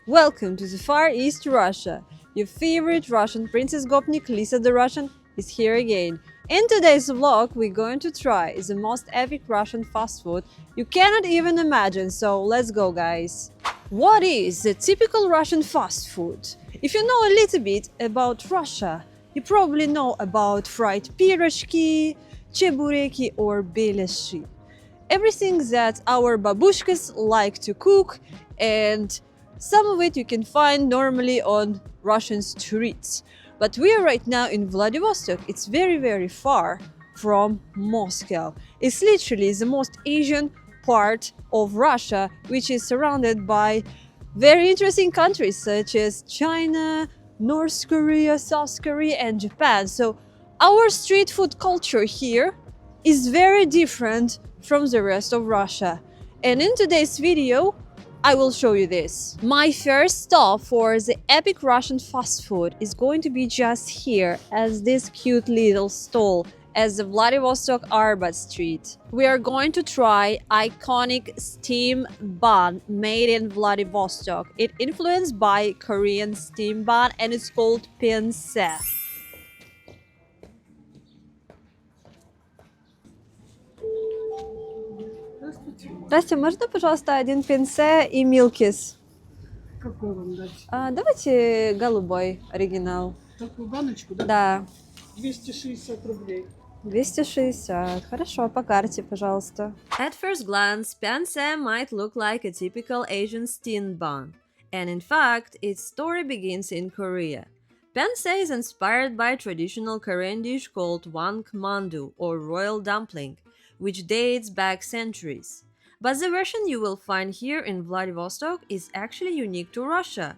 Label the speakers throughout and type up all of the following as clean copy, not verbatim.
Speaker 1: Welcome to the Far East Russia. Your favorite Russian Princess Gopnik, Lisa the Russian, is here again. In today's vlog, we're going to try the most epic Russian fast food you cannot even imagine, so let's go guys. What is the typical Russian fast food? If you know a little bit about Russia, you probably know about fried pirozhki, chebureki or beleshi. Everything that our babushkas like to cook, and some of it you can find normally on Russian streets. But we are right now in Vladivostok. It's very far from Moscow. It's literally the most Asian part of Russia, which is surrounded by very interesting countries such as China, North Korea, South Korea, and Japan. So our street food culture here is very different from the rest of Russia. And in today's video, I will show you this. My first stop for the epic Russian fast food is going to be just here, as this cute little stall as the Vladivostok Arbat Street. We are going to try iconic steam bun made in Vladivostok. It influenced by Korean steam bun and it's called pinse. Здрасте, можно, пожалуйста, один пинсе и милкис?
Speaker 2: Какой вам дать?
Speaker 1: Давайте голубой оригинал.
Speaker 2: Такую баночку, да?
Speaker 1: Да,
Speaker 2: 260 рублей.
Speaker 1: 260. Хорошо, по карте, пожалуйста. At first glance, pinse might look like a typical Asian steamed bun. And in fact, its story begins in Korea. Pinse is inspired by a traditional Korean dish called wangmandu, or royal dumpling, which dates back centuries. But the version you will find here in Vladivostok is actually unique to Russia.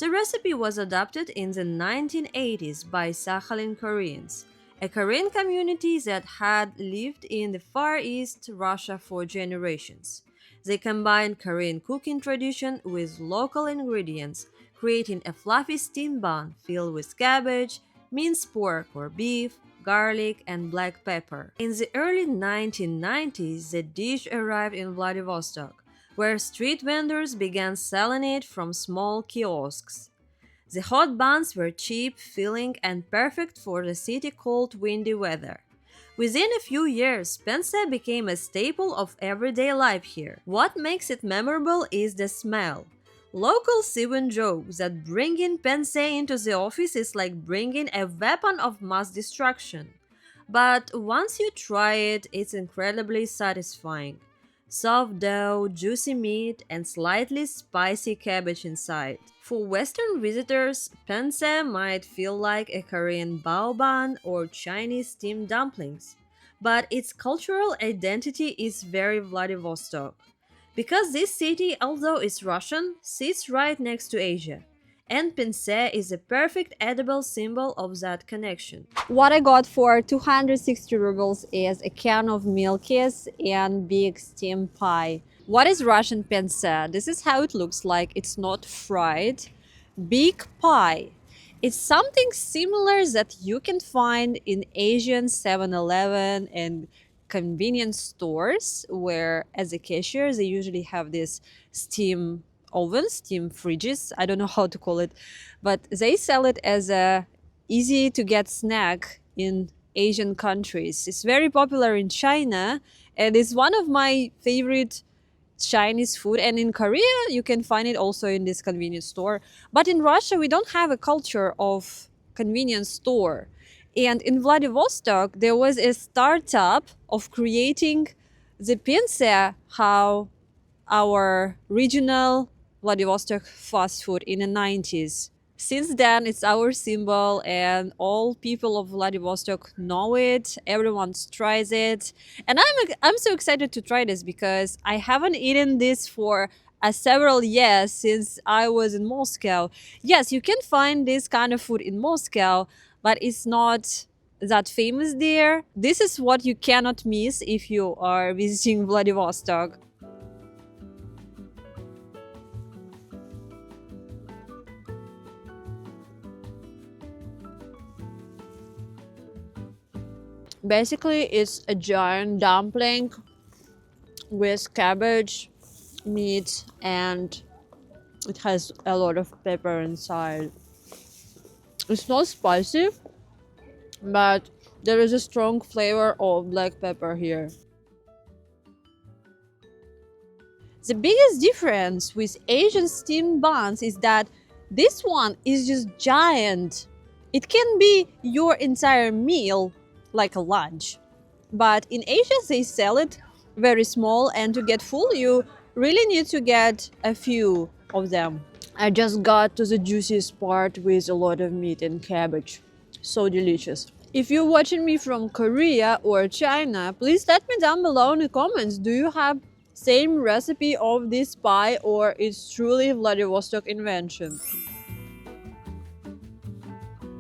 Speaker 1: The recipe was adopted in the 1980s by Sakhalin Koreans, a Korean community that had lived in the Far East Russia for generations. They combined Korean cooking tradition with local ingredients, creating a fluffy steamed bun filled with cabbage, minced pork or beef, garlic, and black pepper. In the early 1990s, the dish arrived in Vladivostok, where street vendors began selling it from small kiosks. The hot buns were cheap, filling, and perfect for the city's cold, windy weather. Within a few years, pinse became a staple of everyday life here. What makes it memorable is the smell. Locals even joke that bringing pinse into the office is like bringing a weapon of mass destruction. But once you try it, it's incredibly satisfying. Soft dough, juicy meat, and slightly spicy cabbage inside. For Western visitors, pinse might feel like a Korean bao bun or Chinese steamed dumplings. But its cultural identity is very Vladivostok. Because this city, although it's Russian, sits right next to Asia. And pinse is a perfect edible symbol of that connection. What I got for 260 rubles is a can of milkies and big steam pie. What is Russian pinse? This is how it looks like. It's not fried. Big pie. It's something similar that you can find in Asian 7-Eleven and convenience stores, where as a cashier they usually have this steam ovens, steam fridges, I don't know how to call it, but they sell it as a easy to get snack in Asian countries. It's very popular in China and it's one of my favorite Chinese food, and in Korea you can find it also in this convenience store. But in Russia we don't have a culture of convenience store. And in Vladivostok, there was a startup of creating the pinse, how our regional Vladivostok fast food in the 90s. Since then, it's our symbol and all people of Vladivostok know it. Everyone tries it. And I'm so excited to try this because I haven't eaten this for several years since I was in Moscow. Yes, you can find this kind of food in Moscow, but it's not that famous there. This is what you cannot miss if you are visiting Vladivostok. Basically, it's a giant dumpling with cabbage, meat, and It has a lot of pepper inside. It's not spicy, but there is a strong flavor of black pepper here. The biggest difference with Asian steamed buns is that this one is just giant. It can be your entire meal, like a lunch. But in Asia, they sell it very small, and to get full, you really need to get a few of them. I just got to the juiciest part with a lot of meat and cabbage. So delicious. If you're watching me from Korea or China, please let me down below in the comments. Do you have same recipe of this pie, or it's truly Vladivostok invention?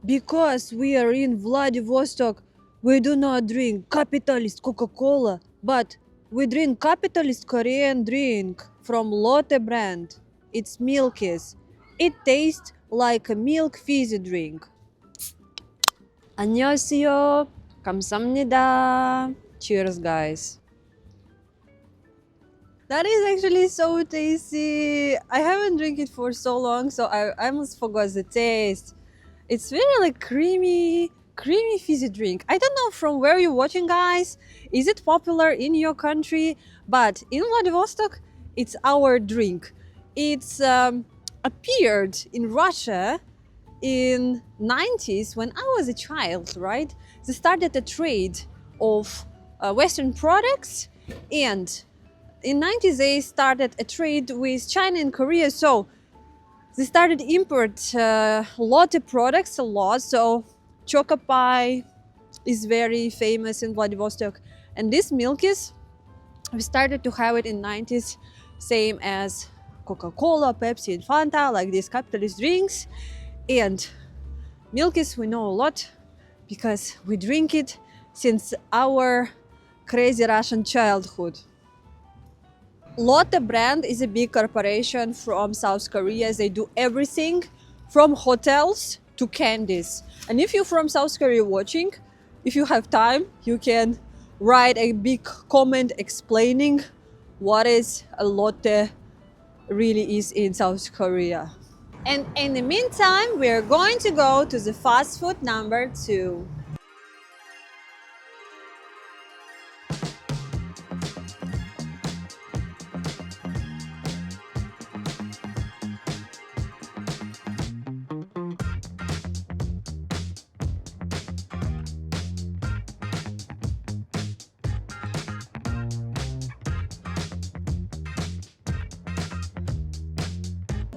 Speaker 1: Because we are in Vladivostok, we do not drink capitalist Coca-Cola, but we drink capitalist Korean drink from Lotte brand. It's Milky's. It tastes like a milk fizzy drink. 안녕하세요. 감사합니다. Cheers, guys. That is actually so tasty. I haven't drank it for so long, so I almost forgot the taste. It's very like creamy fizzy drink. I don't know from where you're watching, guys. Is it popular in your country? But in Vladivostok, it's our drink. It's appeared in Russia in 90s when I was a child, right? They started a trade of Western products, and in 90s they started a trade with China and Korea, so they started import Lotte products a lot. So choco pie is very famous in Vladivostok, and this Milky's, we started to have it in 90s, same as Coca-Cola, Pepsi and Fanta, like these capitalist drinks. And Milky's we know a lot because we drink it since our crazy Russian childhood. Lotte brand is a big corporation from South Korea. They do everything from hotels to candies. And if you're from South Korea watching, if you have time, you can write a big comment explaining what is a Lotte really is in South Korea. And in the meantime, we're going to go to the fast food number 2.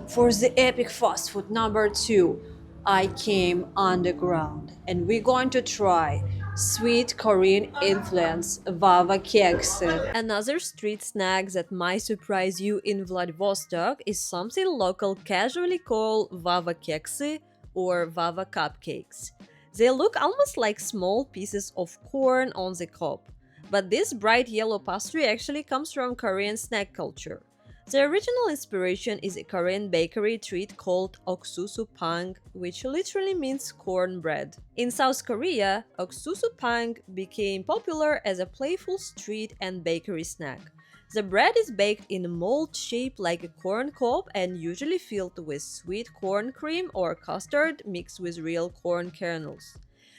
Speaker 1: For the epic fast food number 2, I came underground, and we're going to try sweet Korean influence Vava Keksi. Another street snack that might surprise you in Vladivostok is something local casually called Vava Keksi or Vava cupcakes. They look almost like small pieces of corn on the cob, but this bright yellow pastry actually comes from Korean snack culture. The original inspiration is a Korean bakery treat called oksusu pang, which literally means cornbread. In South Korea, oksusu pang became popular as a playful street and bakery snack. The bread is baked in a mold shaped like a corn cob and usually filled with sweet corn cream or custard mixed with real corn kernels.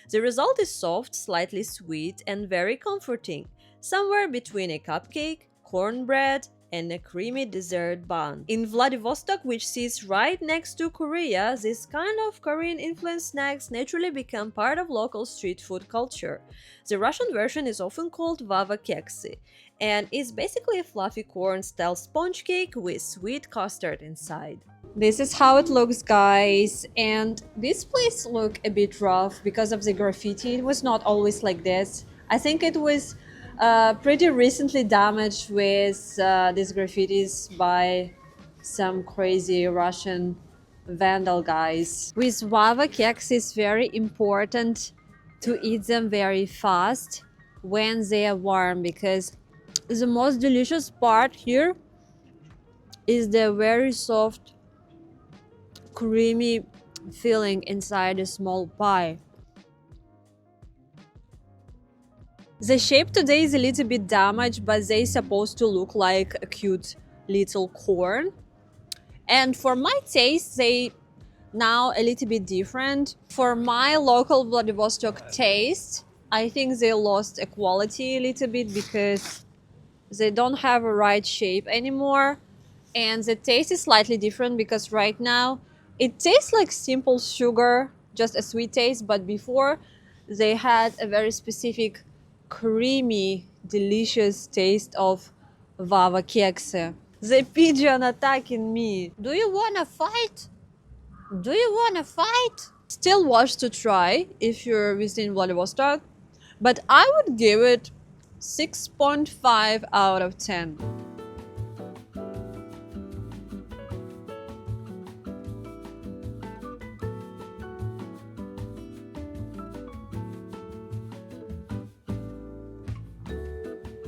Speaker 1: The result is soft, slightly sweet, and very comforting, somewhere between a cupcake, cornbread, and a creamy dessert bun. In Vladivostok, which sits right next to Korea, this kind of Korean-influenced snacks naturally become part of local street food culture. The Russian version is often called Vava Keksi, and is basically a fluffy corn-style sponge cake with sweet custard inside. This is how it looks, guys, and this place looked a bit rough because of the graffiti. It was not always like this. I think it was pretty recently damaged with these graffitis by some crazy Russian vandal guys. With Vava cakes, it's very important to eat them very fast when they are warm, because the most delicious part here is the very soft, creamy filling inside a small pie. The shape today is a little bit damaged, but they're supposed to look like a cute little corn. And for my taste, they now a little bit different. For my local Vladivostok taste, I think they lost a quality a little bit because they don't have a right shape anymore, and the taste is slightly different because right now it tastes like simple sugar, just a sweet taste, but before they had a very specific creamy delicious taste of vava kekse. The pigeon attacking me. Do you wanna fight? Do you wanna fight? Still watch to try if you're visiting Vladivostok, but I would give it 6.5 out of 10.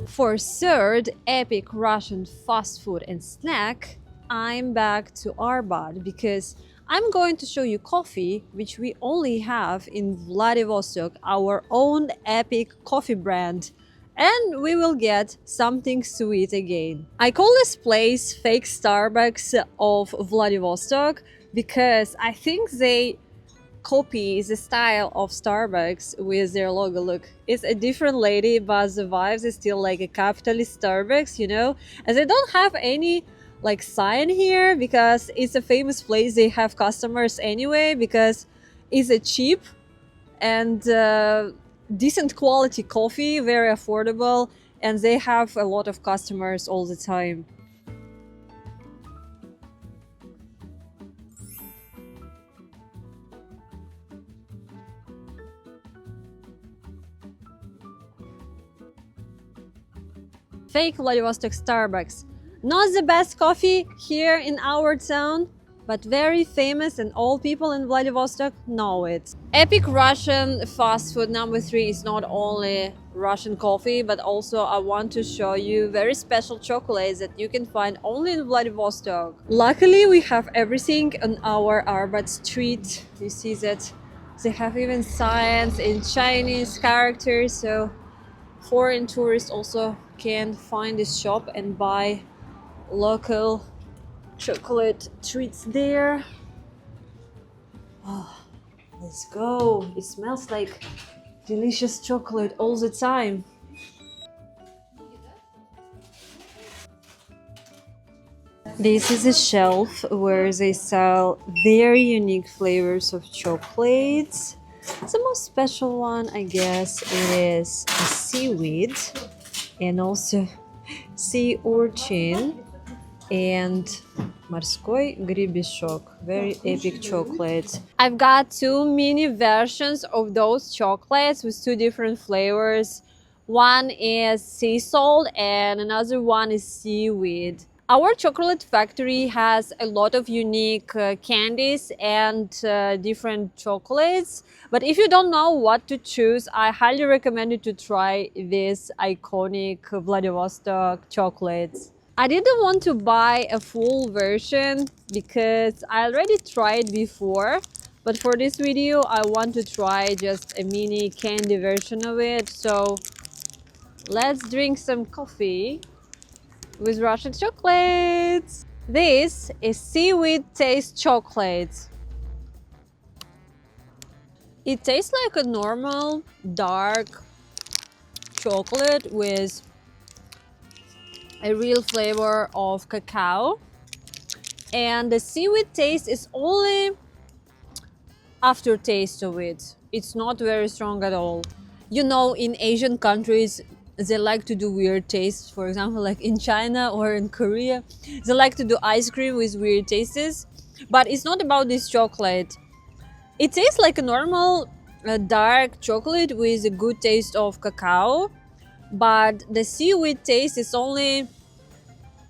Speaker 1: For third epic Russian fast food and snack, I'm back to Arbat because I'm going to show you coffee which we only have in Vladivostok, our own epic coffee brand. And we will get something sweet again. I call this place fake Starbucks of Vladivostok because I think they copy the style of Starbucks with their logo. Look, it's a different lady, but the vibes is still like a capitalist Starbucks, you know? And they don't have any like sign here because it's a famous place. They have customers anyway because it's a cheap and decent quality coffee, very affordable, and they have a lot of customers all the time. Fake Vladivostok Starbucks. Not the best coffee here in our town, but very famous and all people in Vladivostok know it. Epic Russian fast food number 3 is not only Russian coffee, but also I want to show you very special chocolates that you can find only in Vladivostok. Luckily, we have everything on our Arbat street. You see that they have even signs in Chinese characters, so foreign tourists also can find this shop and buy local chocolate treats there. Oh, let's go. It smells like delicious chocolate all the time. This is a shelf where they sell very unique flavors of chocolates. The most special one, I guess, it is a seaweed and also sea urchin and морской гребешок. Very epic chocolate. I've got 2 mini versions of those chocolates with 2 different flavors. One is sea salt and another one is seaweed. Our chocolate factory has a lot of unique candies and different chocolates. But if you don't know what to choose, I highly recommend you to try this iconic Vladivostok chocolates. I didn't want to buy a full version because I already tried before. But for this video, I want to try just a mini candy version of it. So let's drink some coffee with Russian chocolates. This is seaweed taste chocolate. It tastes like a normal dark chocolate with a real flavor of cacao, and the seaweed taste is only aftertaste of it. It's not very strong at all. You know, in Asian countries they like to do weird tastes. For example, like in China or in Korea, they like to do ice cream with weird tastes. But it's not about this chocolate. It tastes like a normal dark chocolate with a good taste of cacao. But the seaweed taste is only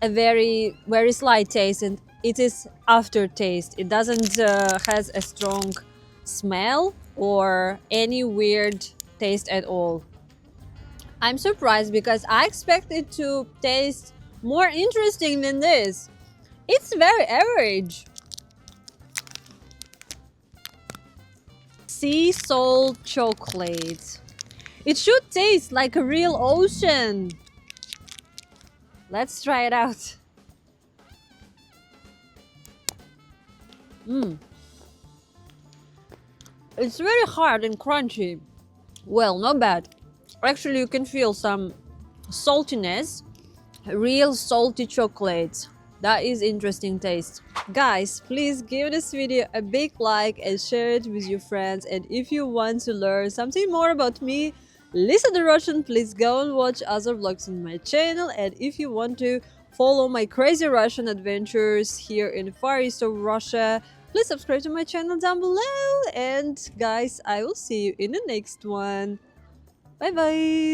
Speaker 1: a very, very slight taste, and it is aftertaste. It doesn't has a strong smell or any weird taste at all. I'm surprised because I expect it to taste more interesting than this. It's very average. Sea salt chocolate. It should taste like a real ocean. Let's try it out. It's very hard and crunchy. Well, not bad. Actually, you can feel some saltiness, real salty chocolate. That is interesting taste. Guys, please give this video a big like and share it with your friends. And if you want to learn something more about me, Lisa the Russian, please go and watch other vlogs on my channel. And if you want to follow my crazy Russian adventures here in Far East of Russia, please subscribe to my channel down below. And guys, I will see you in the next one. Bye bye.